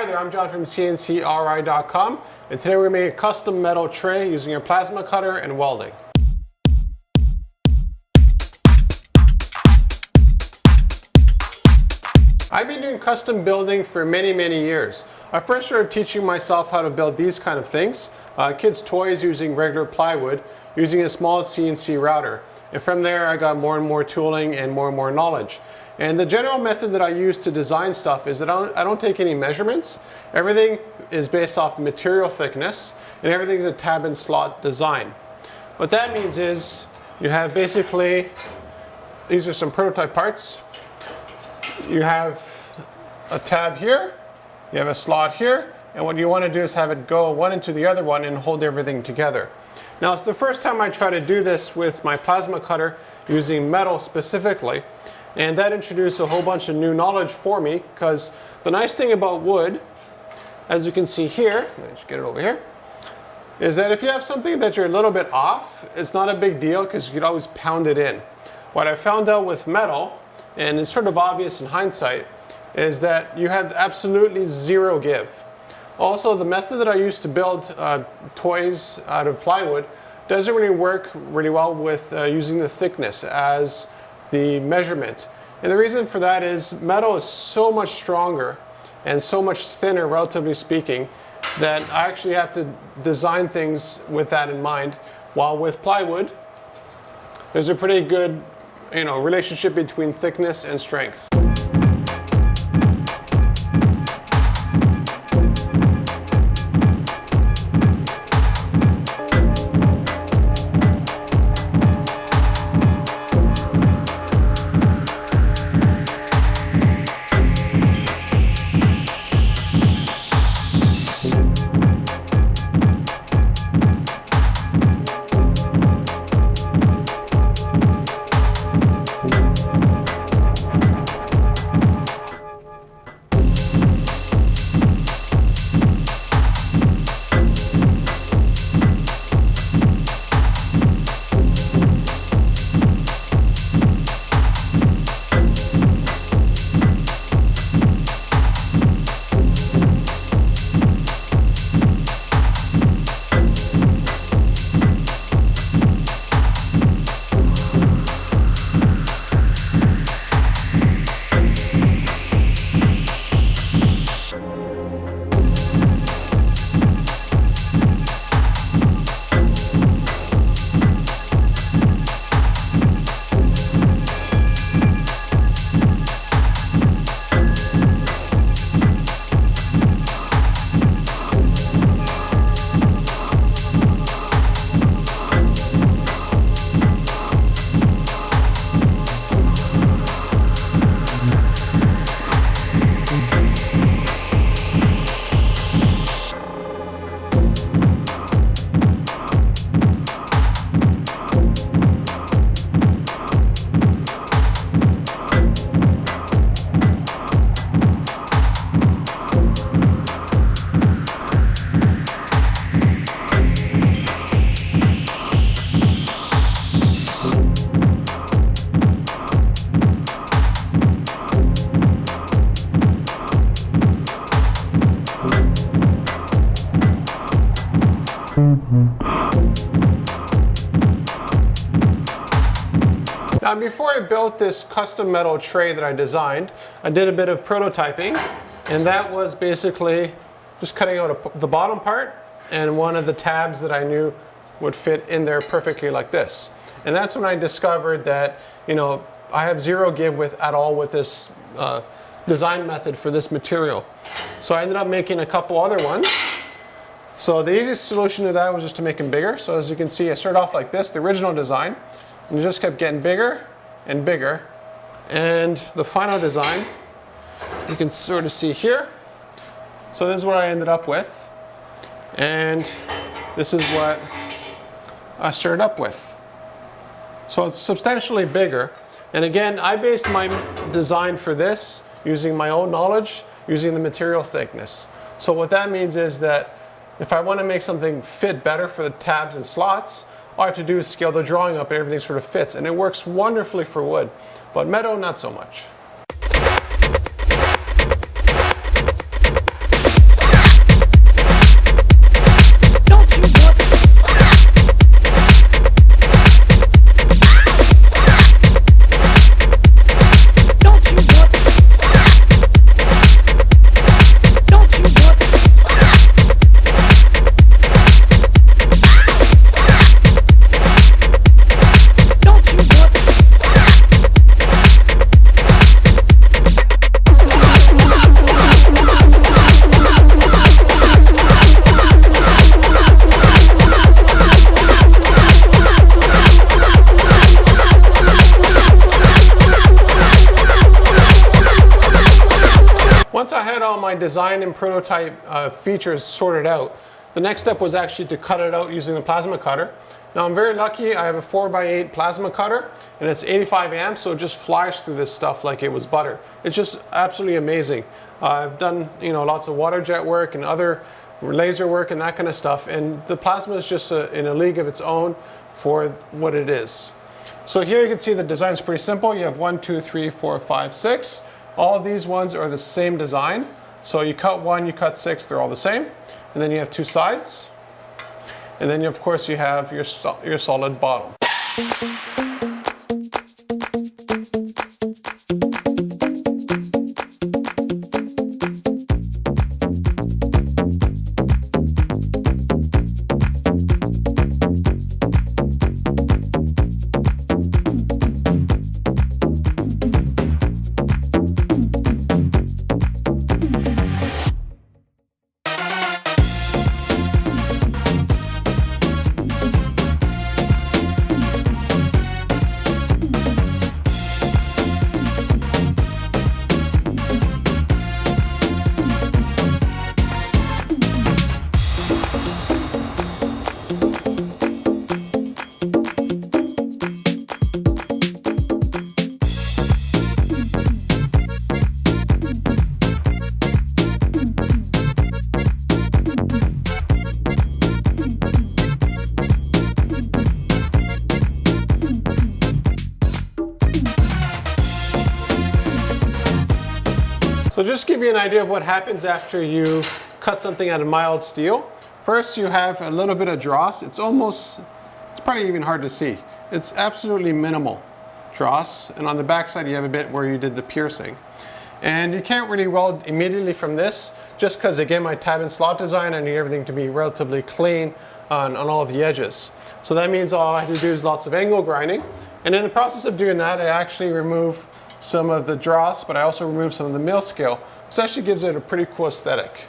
Hi there, I'm John from CNCKing.com, and today we're going to make a custom metal tray using a plasma cutter and welding. I've been doing custom building for many years. I first started teaching myself how to build these kind of things, kids' toys using regular plywood, using a small CNC router. And from there I got more and more tooling and more knowledge. And the general method that I use to design stuff is that I don't take any measurements. Everything is based off the material thickness, and everything's a tab and slot design. What that means is you have basically, these are some prototype parts. You have a tab here, you have a slot here, and what you want to do is have it go one into the other one and hold everything together. Now it's the first time I try to do this with my plasma cutter using metal specifically, and that introduced a whole bunch of new knowledge for me, because the nice thing about wood, as you can see here, let me just get it over here, is that if you have something that you're a little bit off, it's not a big deal because you can always pound it in. What I found out with metal, and it's sort of obvious in hindsight, is that you have absolutely zero give. Also, the method that I use to build toys out of plywood doesn't really work really well with using the thickness as the measurement. And the reason for that is metal is so much stronger and so much thinner, relatively speaking, that I actually have to design things with that in mind. While with plywood, there's a pretty good relationship between thickness and strength. Now, before I built this custom metal tray that I designed, I did a bit of prototyping, and that was basically just cutting out the bottom part and one of the tabs that I knew would fit in there perfectly like this. And that's when I discovered that, I have zero give at all with this design method for this material. So I ended up making a couple other ones. So the easiest solution to that was just to make them bigger. So as you can see, I started off like this, the original design, and it just kept getting bigger and bigger. And the final design, you can sort of see here. So this is what I ended up with. And this is what I started up with. So it's substantially bigger. And again, I based my design for this using my own knowledge, using the material thickness. So what that means is that if I want to make something fit better for the tabs and slots, all I have to do is scale the drawing up and everything sort of fits. And it works wonderfully for wood, but metal, not so much. design and prototype features sorted out, the next step was actually to cut it out using the plasma cutter. Now I'm very lucky, I have a 4x8 plasma cutter and it's 85 amps, so it just flies through this stuff like it was butter. It's just absolutely amazing. I've done lots of water jet work and other laser work and that kind of stuff, and the plasma is just in a league of its own for what it is. So here you can see the design is pretty simple. You have 1, 2, 3, 4, 5, 6. All of these ones are the same design. So you cut 1, you cut 6, they're all the same. And then you have 2 sides. And then of course you have your solid bottom. So just to give you an idea of what happens after you cut something out of mild steel. First you have a little bit of dross. It's probably even hard to see. It's absolutely minimal dross, and on the back side you have a bit where you did the piercing. And you can't really weld immediately from this, just because again my tab and slot design, I need everything to be relatively clean on all the edges. So that means all I have to do is lots of angle grinding. And in the process of doing that, I actually remove some of the dross, but I also remove some of the mill scale, which actually gives it a pretty cool aesthetic.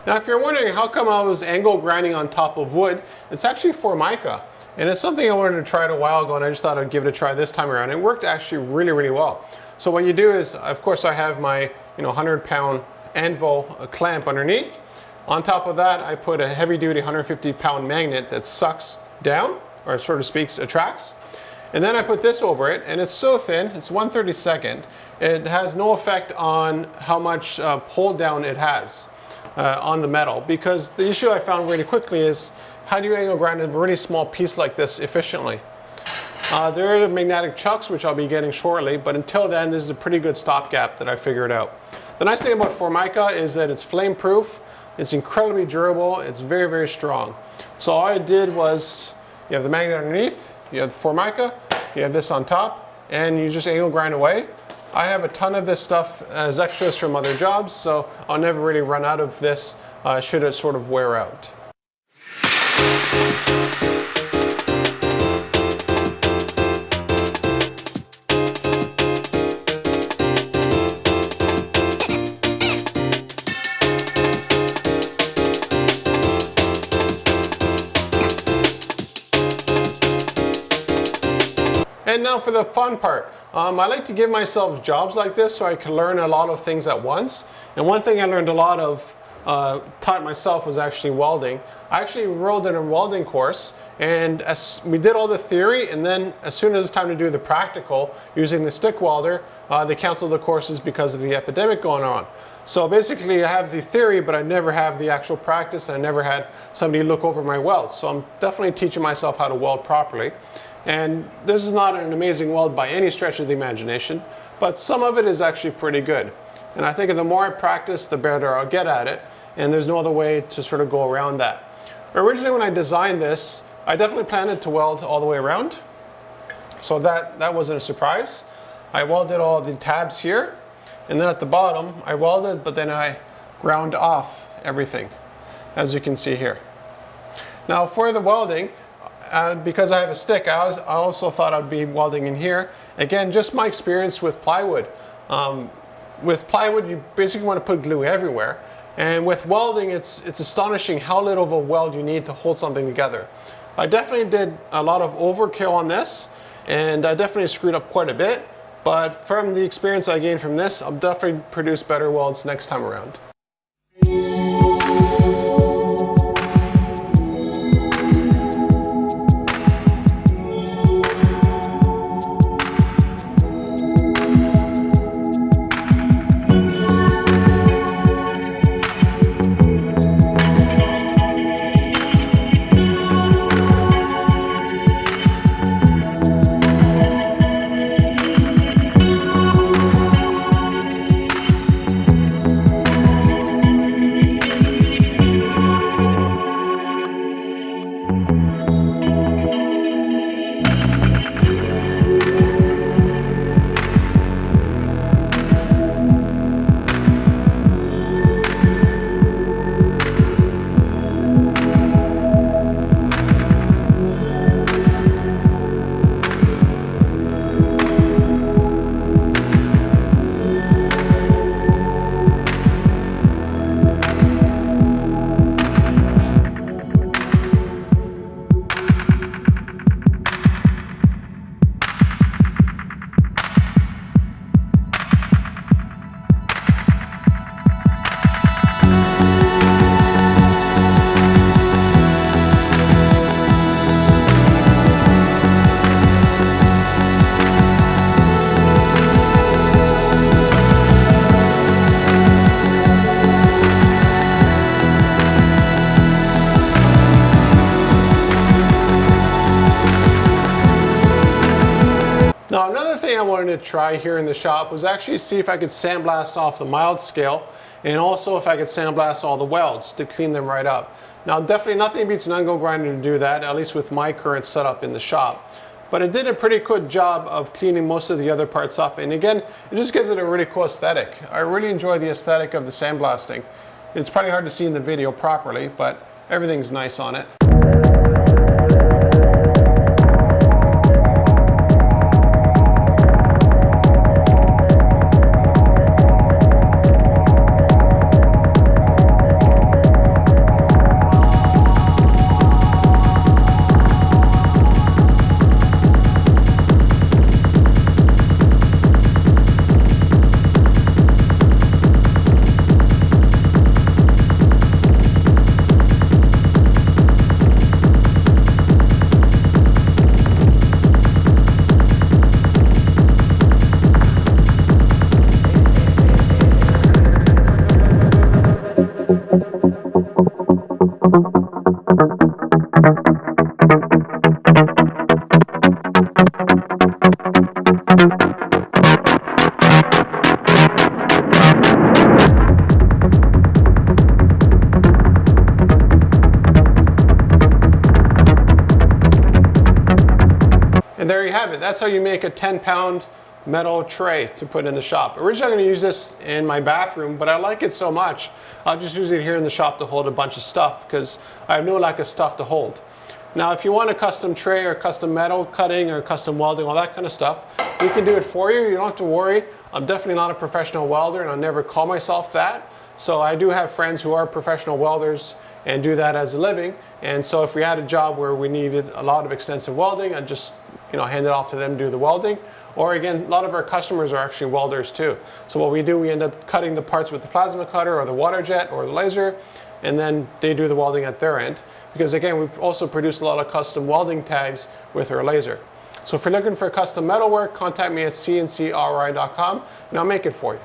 Now if you're wondering how come I was angle grinding on top of wood, it's actually Formica. And it's something I wanted to try a while ago, and I just thought I'd give it a try this time around. It worked actually really, really well. So what you do is, of course I have my 100-pound anvil clamp underneath. On top of that I put a heavy-duty 150-pound magnet that sucks down, or so to speak, attracts. And then I put this over it, and it's so thin, it's 1/32. It has no effect on how much pull down it has on the metal, because the issue I found really quickly is how do you angle grind a really small piece like this efficiently? There are magnetic chucks, which I'll be getting shortly, but until then this is a pretty good stopgap that I figured out. The nice thing about Formica is that it's flame proof, it's incredibly durable, it's very, very strong. So all I did was, you have the magnet underneath, you have the Formica, you have this on top, and you just angle grind away. I have a ton of this stuff as extras from other jobs, so I'll never really run out of this should it sort of wear out. And now for the fun part. I like to give myself jobs like this so I can learn a lot of things at once. And one thing I learned a lot of, taught myself, was actually welding. I actually enrolled in a welding course, and we did all the theory, and then as soon as it was time to do the practical using the stick welder, they canceled the courses because of the epidemic going on. So basically I have the theory, but I never have the actual practice, and I never had somebody look over my welds. So I'm definitely teaching myself how to weld properly. And this is not an amazing weld by any stretch of the imagination, but some of it is actually pretty good. And I think the more I practice, the better I'll get at it, and there's no other way to sort of go around that. Originally when I designed this, I definitely planned it to weld all the way around, so that wasn't a surprise. I welded all the tabs here, and then at the bottom I welded, but then I ground off everything, as you can see here. Now for the welding, because I have a stick, I also thought I'd be welding in here. Again, just my experience with plywood. With plywood, you basically want to put glue everywhere. And with welding, it's astonishing how little of a weld you need to hold something together. I definitely did a lot of overkill on this, and I definitely screwed up quite a bit. But from the experience I gained from this, I'll definitely produce better welds next time around. Now another thing I wanted to try here in the shop was actually see if I could sandblast off the mild scale, and also if I could sandblast all the welds to clean them right up. Now definitely nothing beats an angle grinder to do that, at least with my current setup in the shop. But it did a pretty good job of cleaning most of the other parts up, and again, it just gives it a really cool aesthetic. I really enjoy the aesthetic of the sandblasting. It's probably hard to see in the video properly, but everything's nice on it. And there you have it. That's how you make a 10-pound metal tray to put in the shop. Originally I'm going to use this in my bathroom, but I like it so much, I'll just use it here in the shop to hold a bunch of stuff because I have no lack of stuff to hold. Now if you want a custom tray or custom metal cutting or custom welding, all that kind of stuff, we can do it for you. You don't have to worry. I'm definitely not a professional welder, and I'll never call myself that. So I do have friends who are professional welders and do that as a living. And so if we had a job where we needed a lot of extensive welding, I'd just hand it off to them to do the welding. Or again, a lot of our customers are actually welders too. So what we do, we end up cutting the parts with the plasma cutter or the water jet or the laser, and then they do the welding at their end. Because again, we also produce a lot of custom welding tags with our laser. So if you're looking for custom metalwork, contact me at CNCKing.com and I'll make it for you.